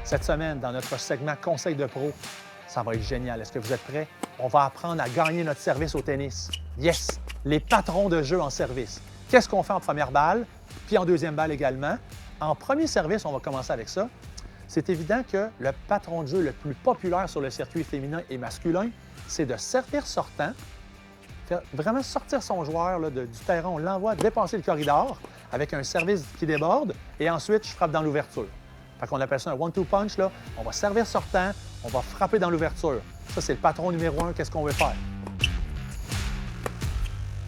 Cette semaine, dans notre segment Conseil de pro, ça va être génial. Est-ce que vous êtes prêts? On va apprendre à gagner notre service au tennis. Yes! Les patrons de jeu en service. Qu'est-ce qu'on fait en première balle, puis en deuxième balle également? En premier service, on va commencer avec ça. C'est évident que le patron de jeu le plus populaire sur le circuit féminin et masculin, c'est de servir sortant, faire vraiment sortir son joueur là, du terrain, on l'envoie dépasser le corridor avec un service qui déborde et ensuite je frappe dans l'ouverture. Fait qu'on appelle ça un one-two punch. Là. On va servir sortant, on va frapper dans l'ouverture. Ça, c'est le patron numéro 1. Qu'est-ce qu'on veut faire?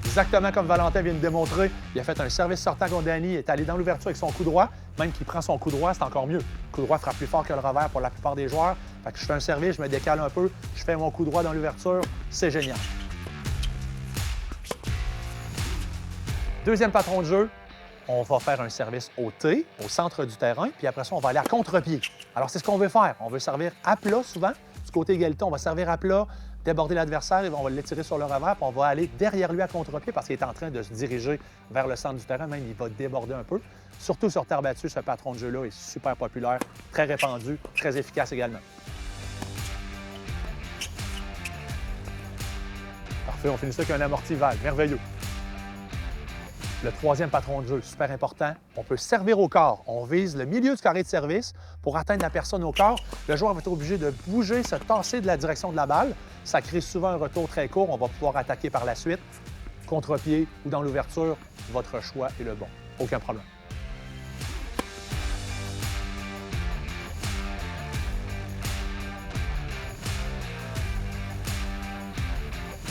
Exactement comme Valentin vient de démontrer, il a fait un service sortant contre Danny, il est allé dans l'ouverture avec son coup droit. Même qu'il prend son coup droit, c'est encore mieux. Le coup droit frappe plus fort que le revers pour la plupart des joueurs. Fait que je fais un service, je me décale un peu, je fais mon coup droit dans l'ouverture. C'est génial. Deuxième patron de jeu, on va faire un service au T, au centre du terrain, puis après ça, on va aller à contre-pied. Alors, c'est ce qu'on veut faire. On veut servir à plat souvent. Du côté égalité, on va servir à plat, déborder l'adversaire, on va l'étirer sur le revers, puis on va aller derrière lui à contre-pied parce qu'il est en train de se diriger vers le centre du terrain. Même, il va déborder un peu. Surtout sur terre battue, ce patron de jeu-là est super populaire, très répandu, très efficace également. Parfait, on finit ça avec un amorti vague. Merveilleux. Le troisième patron de jeu, super important, on peut servir au corps. On vise le milieu du carré de service pour atteindre la personne au corps. Le joueur va être obligé de bouger, se tasser de la direction de la balle. Ça crée souvent un retour très court. On va pouvoir attaquer par la suite. Contre-pied ou dans l'ouverture, votre choix est le bon. Aucun problème.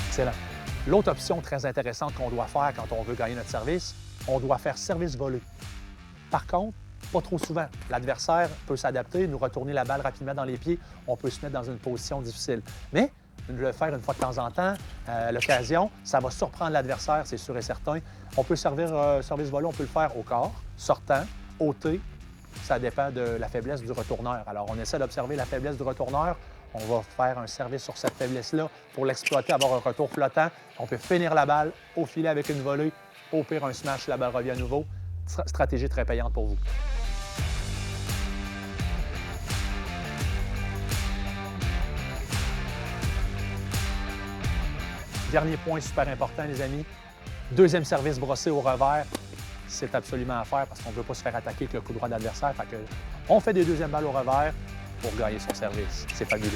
Excellent. L'autre option très intéressante qu'on doit faire quand on veut gagner notre service, on doit faire service volé. Par contre, pas trop souvent. L'adversaire peut s'adapter, nous retourner la balle rapidement dans les pieds. On peut se mettre dans une position difficile. Mais le faire une fois de temps en temps, à l'occasion, ça va surprendre l'adversaire, c'est sûr et certain. On peut servir service volé, on peut le faire au corps, sortant, au T. Ça dépend de la faiblesse du retourneur. Alors, on essaie d'observer la faiblesse du retourneur. On va faire un service sur cette faiblesse-là pour l'exploiter, avoir un retour flottant. On peut finir la balle au filet avec une volée. Au pire, un smash, la balle revient à nouveau. Stratégie très payante pour vous. Dernier point super important, les amis. Deuxième service brossé au revers. C'est absolument à faire parce qu'on ne veut pas se faire attaquer avec le coup droit de l'adversaire. On fait des deuxièmes balles au revers pour gagner son service. C'est fabuleux.